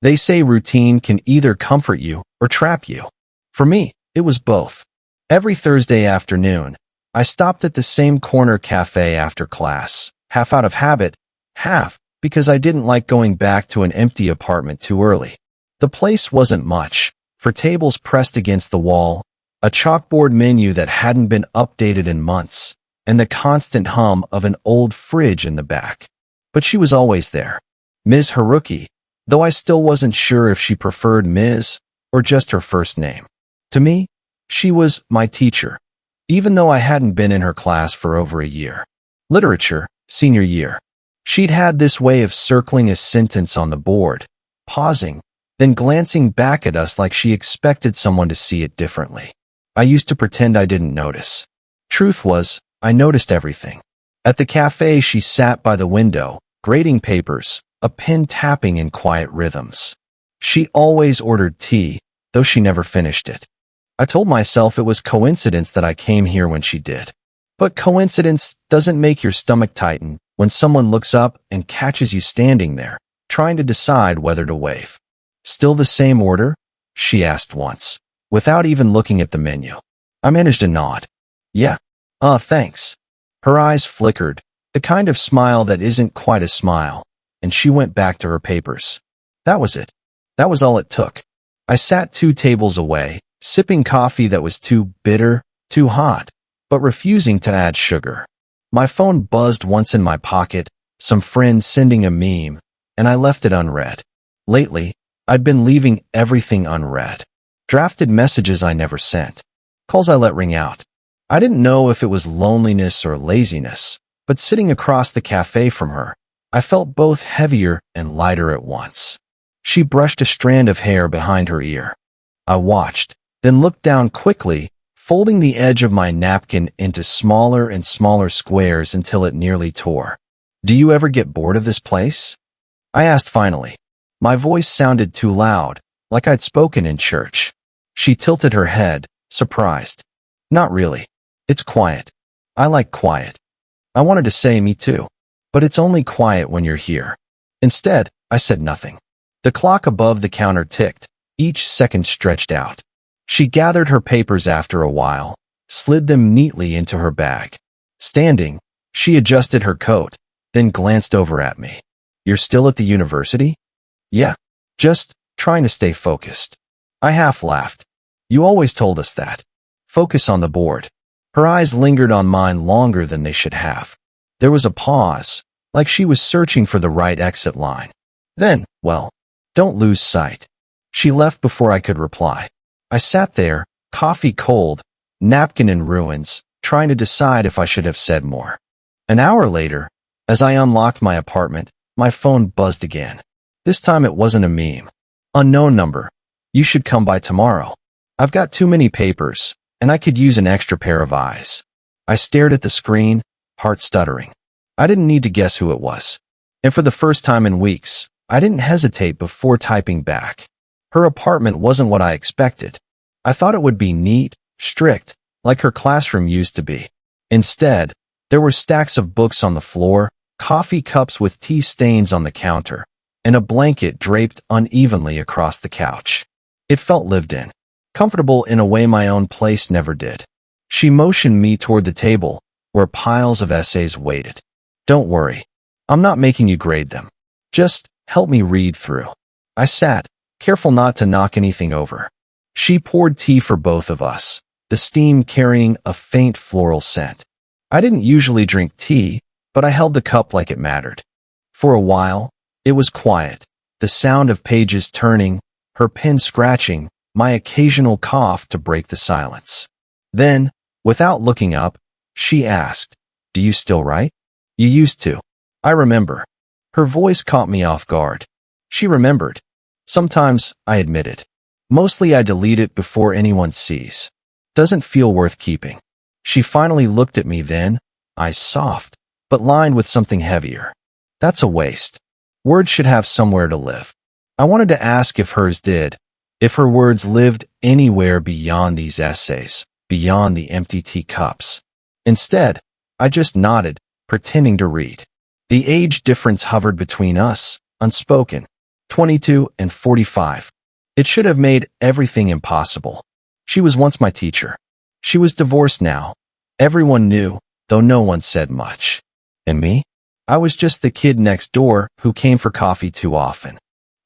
They say routine can either comfort you or trap you. For me, it was both. Every Thursday afternoon, I stopped at the same corner cafe after class, half out of habit, half because I didn't like going back to an empty apartment too early. The place wasn't much, for tables pressed against the wall, a chalkboard menu that hadn't been updated in months, and the constant hum of an old fridge in the back. But she was always there. Ms. Haruki, though I still wasn't sure if she preferred Ms. or just her first name. To me, she was my teacher, even though I hadn't been in her class for over a year. Literature, senior year. She'd had this way of circling a sentence on the board, pausing, then glancing back at us like she expected someone to see it differently. I used to pretend I didn't notice. Truth was, I noticed everything. At the cafe, she sat by the window, grading papers, a pen tapping in quiet rhythms. She always ordered tea, though she never finished it. I told myself it was coincidence that I came here when she did. But coincidence doesn't make your stomach tighten when someone looks up and catches you standing there, trying to decide whether to wave. "Still the same order?" she asked once, without even looking at the menu. I managed a nod. "Yeah. Thanks." Her eyes flickered, the kind of smile that isn't quite a smile, and she went back to her papers. That was it. That was all it took. I sat 2 tables away, sipping coffee that was too bitter, too hot, but refusing to add sugar. My phone buzzed once in my pocket, some friend sending a meme, and I left it unread. Lately, I'd been leaving everything unread. Drafted messages I never sent. Calls I let ring out. I didn't know if it was loneliness or laziness, but sitting across the cafe from her, I felt both heavier and lighter at once. She brushed a strand of hair behind her ear. I watched, then looked down quickly, folding the edge of my napkin into smaller and smaller squares until it nearly tore. "Do you ever get bored of this place?" I asked finally. My voice sounded too loud, like I'd spoken in church. She tilted her head, surprised. "Not really. It's quiet. I like quiet." I wanted to say me too, but it's only quiet when you're here. Instead, I said nothing. The clock above the counter ticked, each second stretched out. She gathered her papers after a while, slid them neatly into her bag. Standing, she adjusted her coat, then glanced over at me. "You're still at the university?" "Yeah. Just trying to stay focused." I half laughed. "You always told us that. Focus on the board." Her eyes lingered on mine longer than they should have. There was a pause, like she was searching for the right exit line. Then, well, don't lose sight. She left before I could reply. I sat there, coffee cold, napkin in ruins, trying to decide if I should have said more. An hour later, as I unlocked my apartment, my phone buzzed again. This time it wasn't a meme. "Unknown number. You should come by tomorrow. I've got too many papers, and I could use an extra pair of eyes." I stared at the screen, heart stuttering. I didn't need to guess who it was. And for the first time in weeks, I didn't hesitate before typing back. Her apartment wasn't what I expected. I thought it would be neat, strict, like her classroom used to be. Instead, there were stacks of books on the floor, coffee cups with tea stains on the counter, and a blanket draped unevenly across the couch. It felt lived in. Comfortable in a way my own place never did. She motioned me toward the table, where piles of essays waited. "Don't worry. I'm not making you grade them. Just help me read through." I sat, careful not to knock anything over. She poured tea for both of us, the steam carrying a faint floral scent. I didn't usually drink tea, but I held the cup like it mattered. For a while, it was quiet, the sound of pages turning, her pen scratching, my occasional cough to break the silence. Then, without looking up, she asked, "Do you still write?" "You used to." I remember. Her voice caught me off guard. She remembered. "Sometimes," I admitted. "Mostly I delete it before anyone sees. Doesn't feel worth keeping." She finally looked at me then, eyes soft, but lined with something heavier. "That's a waste. Words should have somewhere to live." I wanted to ask if hers did, if her words lived anywhere beyond these essays, beyond the empty teacups. Instead, I just nodded, pretending to read. The age difference hovered between us, unspoken. 22 and 45. It should have made everything impossible. She was once my teacher. She was divorced now. Everyone knew, though no one said much. And me? I was just the kid next door who came for coffee too often.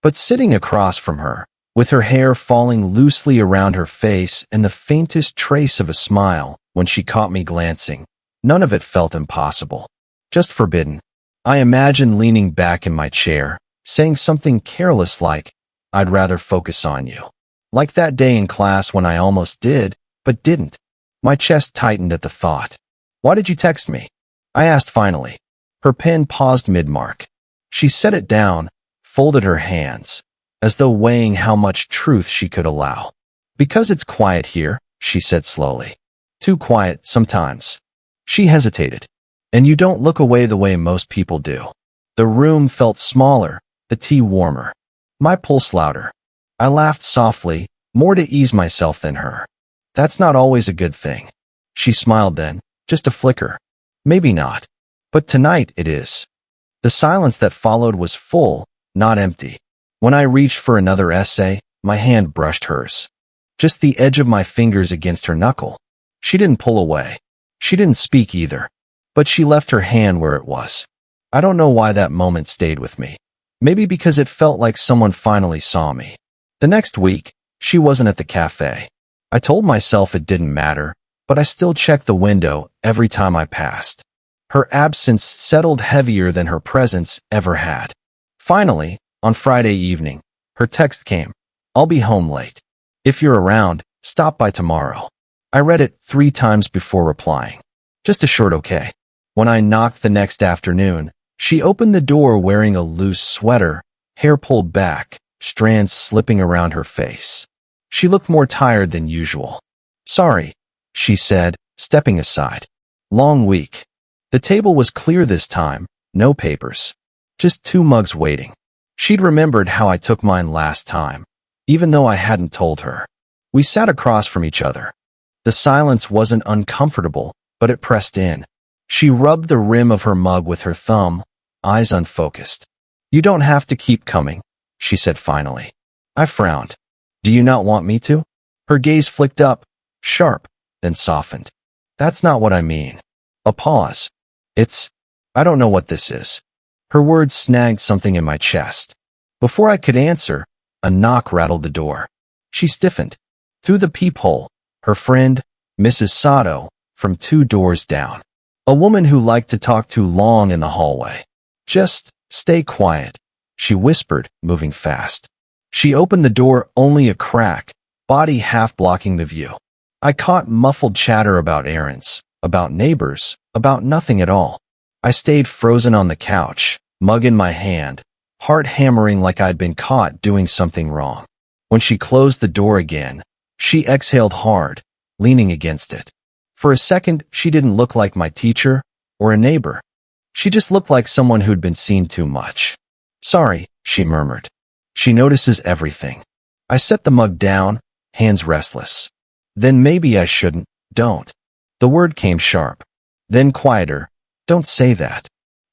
But sitting across from her, with her hair falling loosely around her face and the faintest trace of a smile when she caught me glancing, none of it felt impossible. Just forbidden. I imagined leaning back in my chair, saying something careless like, "I'd rather focus on you." Like that day in class when I almost did, but didn't. My chest tightened at the thought. "Why did you text me?" I asked finally. Her pen paused mid-mark. She set it down, folded her hands, as though weighing how much truth she could allow. "Because it's quiet here," she said slowly. "Too quiet sometimes." She hesitated. "And you don't look away the way most people do." The room felt smaller, the tea warmer. My pulse louder. I laughed softly, more to ease myself than her. "That's not always a good thing." She smiled then, just a flicker. "Maybe not. But tonight it is." The silence that followed was full, not empty. When I reached for another essay, my hand brushed hers. Just the edge of my fingers against her knuckle. She didn't pull away. She didn't speak either. But she left her hand where it was. I don't know why that moment stayed with me. Maybe because it felt like someone finally saw me. The next week, she wasn't at the cafe. I told myself it didn't matter, but I still checked the window every time I passed. Her absence settled heavier than her presence ever had. Finally, on Friday evening, her text came. "I'll be home late. If you're around, stop by tomorrow." I read it 3 times before replying. Just a short okay. When I knocked the next afternoon, she opened the door wearing a loose sweater, hair pulled back, strands slipping around her face. She looked more tired than usual. "Sorry," she said, stepping aside. "Long week." The table was clear this time, no papers. Just 2 mugs waiting. She'd remembered how I took mine last time, even though I hadn't told her. We sat across from each other. The silence wasn't uncomfortable, but it pressed in. She rubbed the rim of her mug with her thumb, eyes unfocused. "You don't have to keep coming," she said finally. I frowned. "Do you not want me to?" Her gaze flicked up, sharp, then softened. "That's not what I mean." A pause. I don't know what this is." Her words snagged something in my chest. Before I could answer, a knock rattled the door. She stiffened. Through the peephole, her friend, Mrs. Sato, from 2 doors down. A woman who liked to talk too long in the hallway. "Just stay quiet," she whispered, moving fast. She opened the door only a crack, body half blocking the view. I caught muffled chatter about errands, about neighbors, about nothing at all. I stayed frozen on the couch, mug in my hand, heart hammering like I'd been caught doing something wrong. When she closed the door again, she exhaled hard, leaning against it. For a second, she didn't look like my teacher or a neighbor. She just looked like someone who'd been seen too much. "Sorry," she murmured. "She notices everything." I set the mug down, hands restless. "Then maybe I shouldn't, don't." The word came sharp. Then quieter. "Don't say that."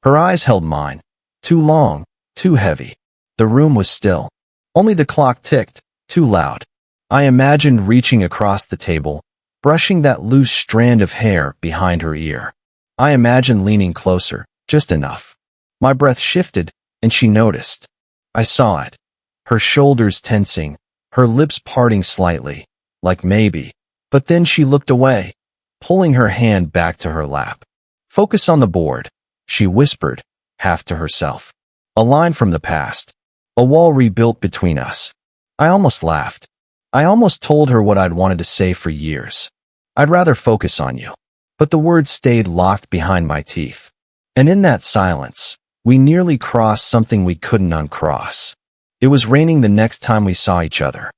Her eyes held mine. Too long, too heavy. The room was still. Only the clock ticked, too loud. I imagined reaching across the table, brushing that loose strand of hair behind her ear. I imagined leaning closer, just enough. My breath shifted, and she noticed. I saw it. Her shoulders tensing, her lips parting slightly, like maybe. But then she looked away, pulling her hand back to her lap. "Focus on the board," she whispered, half to herself. A line from the past. A wall rebuilt between us. I almost laughed. I almost told her what I'd wanted to say for years. "I'd rather focus on you." But the words stayed locked behind my teeth. And in that silence, we nearly crossed something we couldn't uncross. It was raining the next time we saw each other.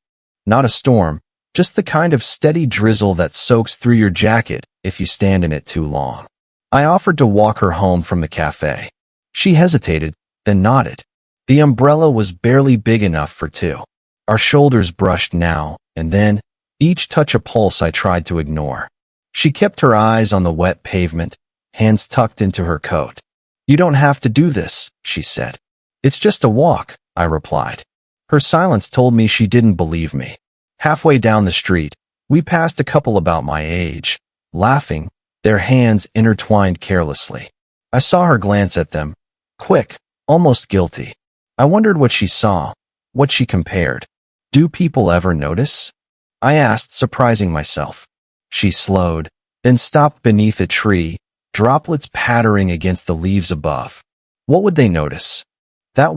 Not a storm, just the kind of steady drizzle that soaks through your jacket if you stand in it too long. I offered to walk her home from the cafe. She hesitated, then nodded. The umbrella was barely big enough for 2. Our shoulders brushed now and then, each touch a pulse I tried to ignore. She kept her eyes on the wet pavement, hands tucked into her coat. "You don't have to do this," she said. "It's just a walk." I replied. Her silence told me she didn't believe me. Halfway down the street, we passed a couple about my age, laughing, their hands intertwined carelessly. I saw her glance at them, quick, almost guilty. I wondered what she saw, what she compared. Do people ever notice? I asked, surprising myself. She slowed, then stopped beneath a tree, droplets pattering against the leaves above. What would they notice? That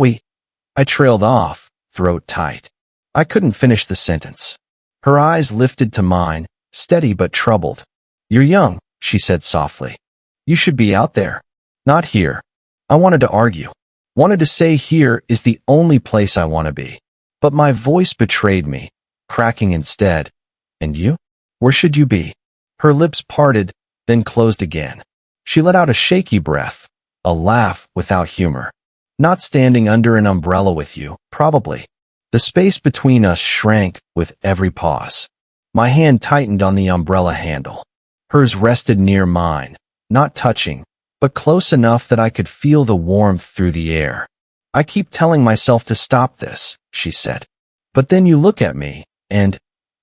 I trailed off, throat tight. I couldn't finish the sentence. Her eyes lifted to mine, steady but troubled. You're young, she said softly. You should be out there. Not here. I wanted to argue. Wanted to say here is the only place I want to be. But my voice betrayed me, cracking instead. And you? Where should you be? Her lips parted, then closed again. She let out a shaky breath, a laugh without humor. Not standing under an umbrella with you, probably. The space between us shrank with every pause. My hand tightened on the umbrella handle. Hers rested near mine, not touching, but close enough that I could feel the warmth through the air. I keep telling myself to stop this, she said. But then you look at me, and...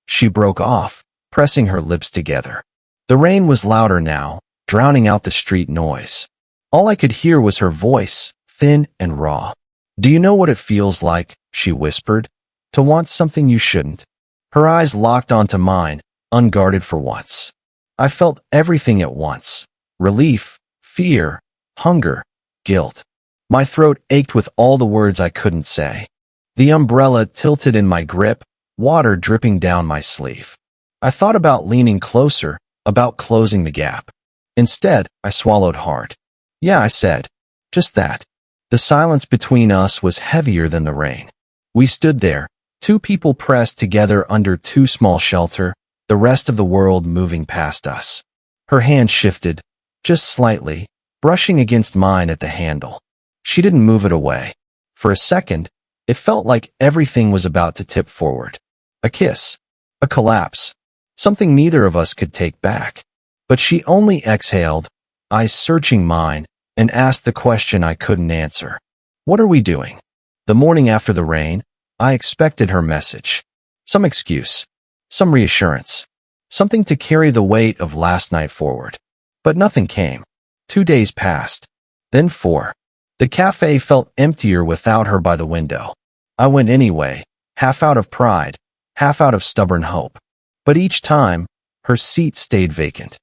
She broke off, pressing her lips together. The rain was louder now, drowning out the street noise. All I could hear was her voice, thin and raw. Do you know what it feels like, she whispered, to want something you shouldn't? Her eyes locked onto mine, unguarded for once. I felt everything at once. Relief, fear, hunger, guilt. My throat ached with all the words I couldn't say. The umbrella tilted in my grip, water dripping down my sleeve. I thought about leaning closer, about closing the gap. Instead, I swallowed hard. Yeah, I said. Just that. The silence between us was heavier than the rain. We stood there, two people pressed together under too small shelter, the rest of the world moving past us. Her hand shifted, just slightly, brushing against mine at the handle. She didn't move it away. For a second, it felt like everything was about to tip forward. A kiss. A collapse. Something neither of us could take back. But she only exhaled, eyes searching mine, and asked the question I couldn't answer. What are we doing? The morning after the rain, I expected her message. Some excuse. Some reassurance. Something to carry the weight of last night forward. But nothing came. 2 days passed. Then 4. The cafe felt emptier without her by the window. I went anyway, half out of pride, half out of stubborn hope. But each time, her seat stayed vacant.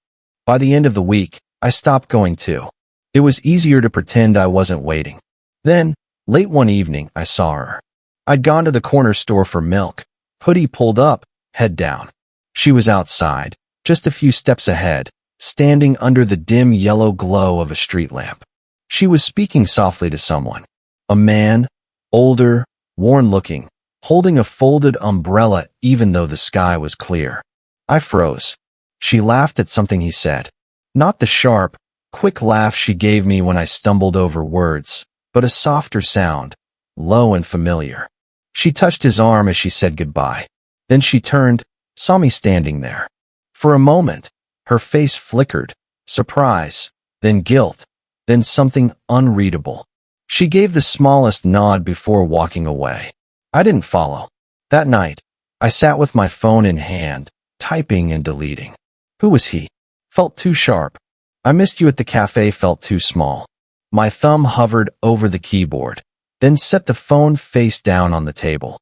By the end of the week, I stopped going too. It was easier to pretend I wasn't waiting. Then, late one evening, I saw her. I'd gone to the corner store for milk, hoodie pulled up, head down. She was outside, just a few steps ahead, standing under the dim yellow glow of a street lamp. She was speaking softly to someone. A man, older, worn-looking, holding a folded umbrella even though the sky was clear. I froze. She laughed at something he said. Not the sharp, quick laugh she gave me when I stumbled over words, but a softer sound, low and familiar. She touched his arm as she said goodbye. Then she turned, saw me standing there. For a moment, her face flickered, surprise, then guilt, then something unreadable. She gave the smallest nod before walking away. I didn't follow. That night, I sat with my phone in hand, typing and deleting. Who was he? Felt too sharp. I missed you at the cafe felt too small. My thumb hovered over the keyboard, then set the phone face down on the table.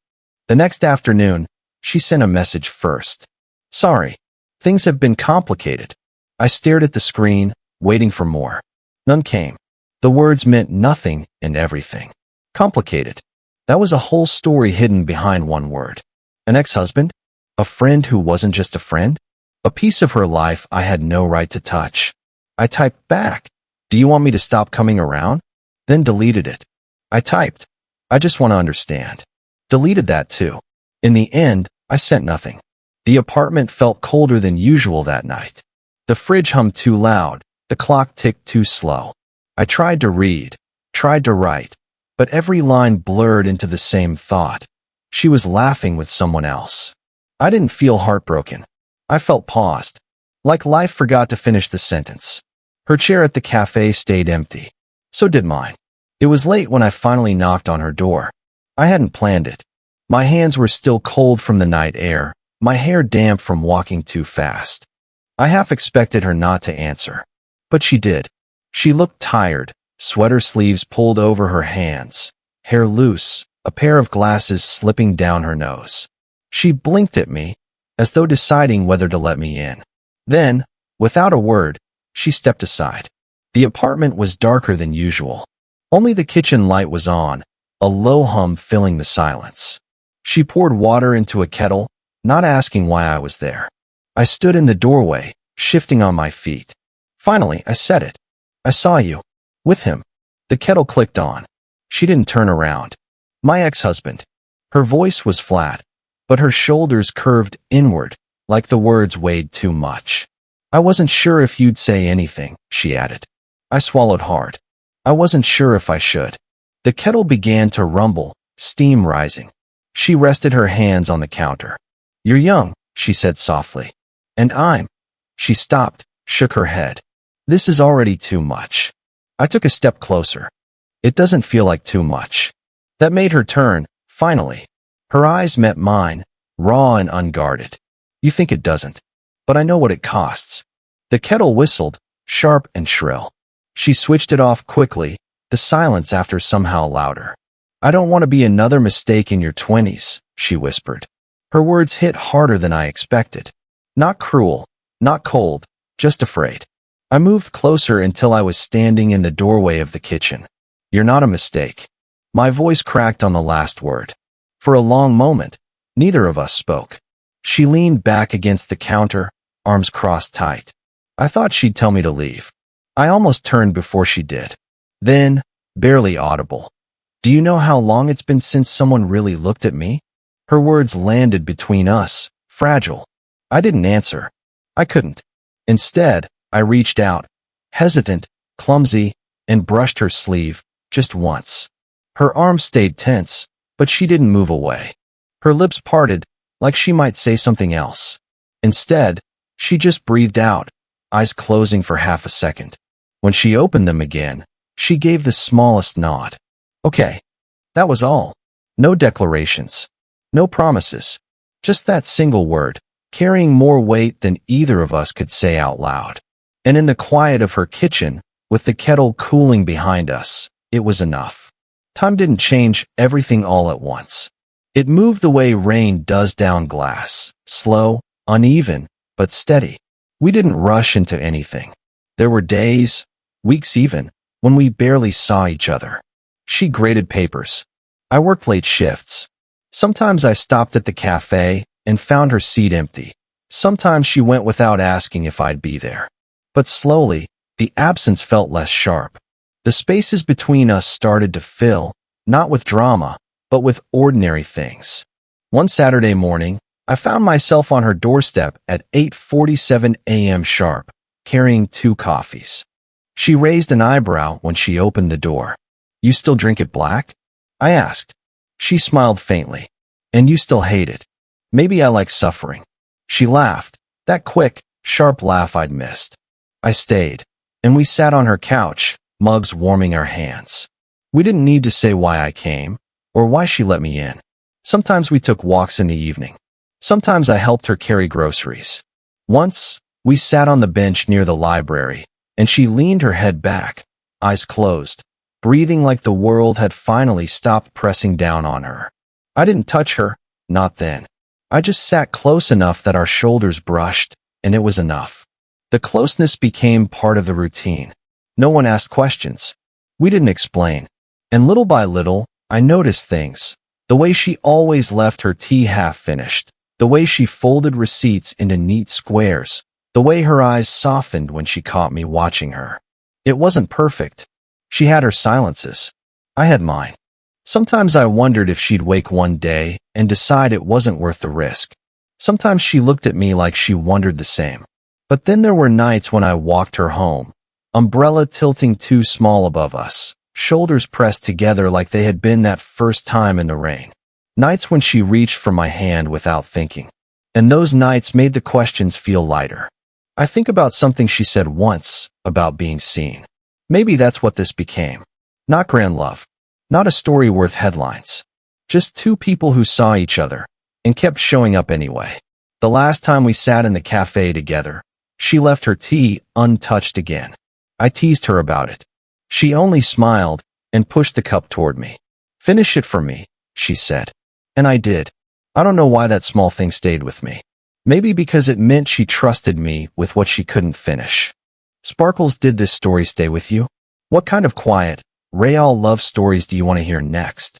The next afternoon, she sent a message first. Sorry. Things have been complicated. I stared at the screen, waiting for more. None came. The words meant nothing and everything. Complicated. That was a whole story hidden behind one word. An ex-husband? A friend who wasn't just a friend? A piece of her life I had no right to touch. I typed back. Do you want me to stop coming around? Then deleted it. I typed. I just want to understand. Deleted that too. In the end, I sent nothing. The apartment felt colder than usual that night. The fridge hummed too loud. The clock ticked too slow. I tried to read, tried to write, but every line blurred into the same thought. She was laughing with someone else. I didn't feel heartbroken. I felt paused, like life forgot to finish the sentence. Her chair at the cafe stayed empty. So did mine. It was late when I finally knocked on her door. I hadn't planned it. My hands were still cold from the night air, my hair damp from walking too fast. I half expected her not to answer. But she did. She looked tired, sweater sleeves pulled over her hands, hair loose, a pair of glasses slipping down her nose. She blinked at me, as though deciding whether to let me in. Then, without a word, she stepped aside. The apartment was darker than usual. Only the kitchen light was on, a low hum filling the silence. She poured water into a kettle, not asking why I was there. I stood in the doorway, shifting on my feet. Finally, I said it. I saw you. With him. The kettle clicked on. She didn't turn around. My ex-husband. Her voice was flat, but her shoulders curved inward, like the words weighed too much. I wasn't sure if you'd say anything, she added. I swallowed hard. I wasn't sure if I should. The kettle began to rumble, steam rising. She rested her hands on the counter. You're young, she said softly. And I'm. She stopped, shook her head. This is already too much. I took a step closer. It doesn't feel like too much. That made her turn, finally. Her eyes met mine, raw and unguarded. You think it doesn't. But I know what it costs. The kettle whistled, sharp and shrill. She switched it off quickly, the silence after somehow louder. I don't want to be another mistake in your 20s, she whispered. Her words hit harder than I expected. Not cruel, not cold, just afraid. I moved closer until I was standing in the doorway of the kitchen. You're not a mistake. My voice cracked on the last word. For a long moment, neither of us spoke. She leaned back against the counter, arms crossed tight. I thought she'd tell me to leave. I almost turned before she did. Then, barely audible. Do you know how long it's been since someone really looked at me? Her words landed between us, fragile. I didn't answer. I couldn't. Instead, I reached out, hesitant, clumsy, and brushed her sleeve, just once. Her arm stayed tense, but she didn't move away. Her lips parted, like she might say something else. Instead, she just breathed out, eyes closing for half a second. When she opened them again, she gave the smallest nod. Okay. That was all. No declarations. No promises. Just that single word, carrying more weight than either of us could say out loud. And in the quiet of her kitchen, with the kettle cooling behind us, it was enough. Time didn't change everything all at once. It moved the way rain does down glass, slow, uneven, but steady. We didn't rush into anything. There were days, weeks even, when we barely saw each other. She graded papers. I worked late shifts. Sometimes I stopped at the cafe and found her seat empty. Sometimes she went without asking if I'd be there. But slowly, the absence felt less sharp. The spaces between us started to fill, not with drama, but with ordinary things. One Saturday morning, I found myself on her doorstep at 8:47 a.m. sharp, carrying 2 coffees. She raised an eyebrow when she opened the door. You still drink it black? I asked. She smiled faintly. And you still hate it. Maybe I like suffering. She laughed, that quick, sharp laugh I'd missed. I stayed, and we sat on her couch, mugs warming our hands. We didn't need to say why I came, or why she let me in. Sometimes we took walks in the evening. Sometimes I helped her carry groceries. Once, we sat on the bench near the library, and she leaned her head back, eyes closed, breathing like the world had finally stopped pressing down on her. I didn't touch her, not then. I just sat close enough that our shoulders brushed, and it was enough. The closeness became part of the routine. No one asked questions. We didn't explain. And little by little, I noticed things. The way she always left her tea half finished. The way she folded receipts into neat squares. The way her eyes softened when she caught me watching her. It wasn't perfect. She had her silences. I had mine. Sometimes I wondered if she'd wake one day and decide it wasn't worth the risk. Sometimes she looked at me like she wondered the same. But then there were nights when I walked her home, umbrella tilting too small above us, shoulders pressed together like they had been that first time in the rain. Nights when she reached for my hand without thinking. And those nights made the questions feel lighter. I think about something she said once, about being seen. Maybe that's what this became. Not grand love. Not a story worth headlines. Just two people who saw each other and kept showing up anyway. The last time we sat in the cafe together, she left her tea untouched again. I teased her about it. She only smiled and pushed the cup toward me. "Finish it for me," she said. And I did. I don't know why that small thing stayed with me. Maybe because it meant she trusted me with what she couldn't finish. Sparkles, did this story stay with you? What kind of quiet, real love stories do you want to hear next?